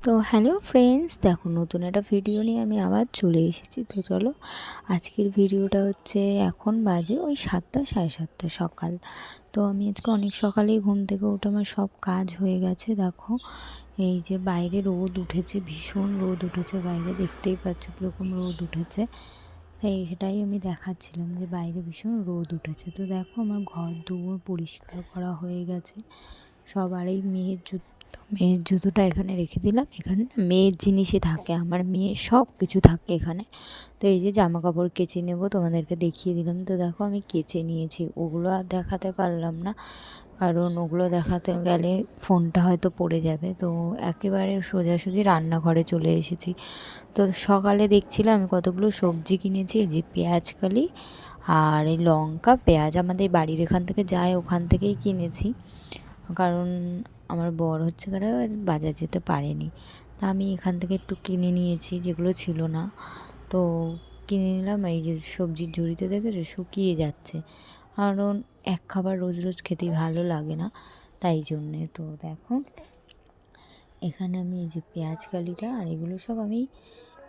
তো hello friends, দেখো নতুন একটা ভিডিও নিয়ে আমি আবার চলে এসেছি। তো চলো, আজকের ভিডিওটা হচ্ছে এখন বাজে ওই 7টা 7:30 সকাল। তো আমি আজকে অনেক সকালেই ঘুম থেকে উঠে আমার সব কাজ হয়ে গেছে। দেখো এই যে বাইরে রোদ উঠেছে, ভীষণ রোদ উঠেছে বাইরে, দেখতেই পাচ্ছ কীরকম রোদ উঠেছে। তাই সেটাই আমি দেখাচ্ছিলাম যে বাইরে ভীষণ রোদ উঠেছে। তো দেখো আমার ঘর দুয়ার পরিষ্কার করা হয়ে গেছে সব। আর এই মেয়ের জুতোটা এখানে রেখে দিলাম। এখানে না মেয়ের জিনিসই থাকে, আমার মেয়ের সব কিছু থাকে এখানে। তো এই যে জামা কাপড় কেচে নেব, তোমাদেরকে দেখিয়ে দিলাম। তো দেখো আমি কেচে নিয়েছি, ওগুলো আর দেখাতে পারলাম না, কারণ ওগুলো দেখাতে গেলে ফোনটা হয়তো পড়ে যাবে। তো একেবারে সোজাসুজি রান্নাঘরে চলে এসেছি। তো সকালে দেখছিলাম আমি কতগুলো সবজি কিনেছি, এই যে পেঁয়াজকালি আর এই লঙ্কা, পেঁয়াজ আমাদের বাড়ির এখান থেকে যায়, ওখান থেকেই কিনেছি। কারণ আমার বর হচ্ছে কারা বাজার যেতে পারেনি, তা আমি এখান থেকে একটু কিনে নিয়েছি, যেগুলো ছিল না। তো কিনে নিলাম। এই যে সবজির ঝুড়িতে দেখেছো শুকিয়ে যাচ্ছে, কারণ এক খাবার রোজ রোজ খেতেই ভালো লাগে না, তাই জন্যে। তো দেখো এখানে আমি এই যে পেঁয়াজ কালিটা আর এগুলো সব আমি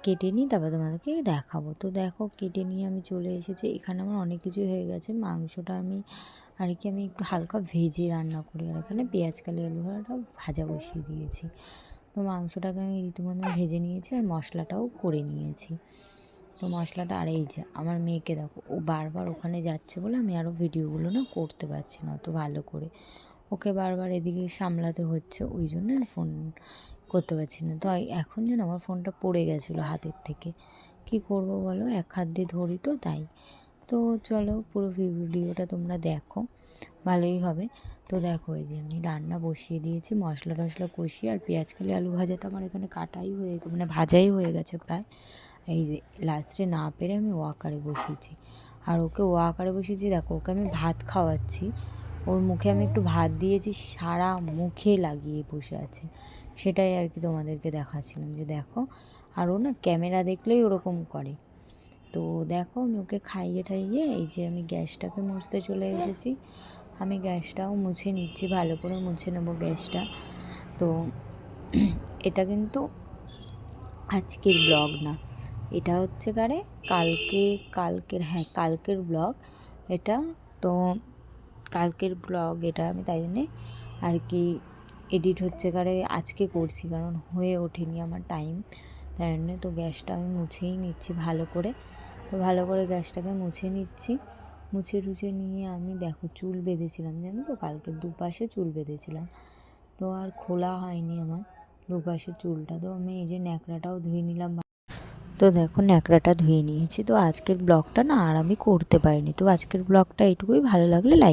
কেটে নিই, তারপর তোমাদেরকে দেখাবো। তো দেখো কেটে নিয়ে আমি চলে এসেছি। এখানে আমার অনেক কিছু হয়ে গেছে। মাংসটা আমি একটু হালকা ভেজে রান্না করি, আর এখানে পেঁয়াজ কালি আলু ভাড়াটা ভাজা বসিয়ে দিয়েছি। তো মাংসটাকে আমি রীতিমতো ভেজে নিয়েছি আর মশলাটাও করে নিয়েছি। তো মশলাটা, আর এই যে আমার মেয়েকে দেখো, ও বারবার ওখানে যাচ্ছে বলে আমি আরও ভিডিওগুলো না করতে পারছি না অত ভালো করে, ওকে বারবার এদিকে সামলাতে হচ্ছে, ওই জন্য ফোন করতে পারছি না। তো এখন যেন আমার ফোনটা পড়ে গেছিলো হাতের থেকে, কি করব বলো, এক হাত দিয়ে ধরি তো তাই। তো চলো পুরো ভিডিওটা তোমরা দেখো, ভালোই হবে। তো দেখো এই যে আমি রান্না বসিয়ে দিয়েছি, মশলা টশলা কষিয়ে, আর পেঁয়াজকালি আলু ভাজাটা আমার এখানে কাটাই হয়ে মানে ভাজাই হয়ে গেছে প্রায়। এই যে লাস্টে না পেরে আমি ওয়াকারে বসিয়েছি, আর ওকে ওয়াকারে বসিয়েছি। দেখো ওকে আমি ভাত খাওয়াচ্ছি, ওর মুখে আমি একটু ভাত দিয়েছি, সারা মুখে লাগিয়ে বসে আছে। সেটাই আর কি তোমাদেরকে দেখাচ্ছিলাম যে দেখো, আর ও না ক্যামেরা দেখলেই ওরকম করে। তো দেখো আমি ওকে খাইয়ে টাইয়ে এই যে আমি গ্যাসটাকে মুছতে চলে এসেছি। আমি গ্যাসটাও মুছে নিচ্ছি, ভালো করে মুছে নেবো গ্যাসটা। তো এটা কিন্তু আজকের ব্লগ না, এটা হচ্ছে কালকের ব্লগ এটা। তো কালকের ব্লগ এটা, আমি তাই জন্যে আর কি এডিট হচ্ছে আজকে করছি, কারণ হয়ে ওঠেনি আমার টাইম, তাই জন্যে। তো গ্যাসটা আমি মুছেই নিচ্ছি ভালো করে। তো ভালো করে গ্যাসটাকে মুছে নিচ্ছি, মুছে টুছে নিয়ে আমি দেখো চুল বেঁধেছিলাম, জানো তো কালকে দুপাশে চুল বেঁধেছিলাম, তো আর খোলা হয়নি আমার দুপাশের চুলটা। তো আমি এই যে ন্যাকড়াটাও ধুয়ে নিলাম। তো দেখো ন্যাকড়াটা ধুয়ে নিয়েছি। তো আজকের ব্লগটা না আর আমি করতে পারিনি। তো আজকের ব্লগটা এইটুকুই, ভালো লাগলে লাইক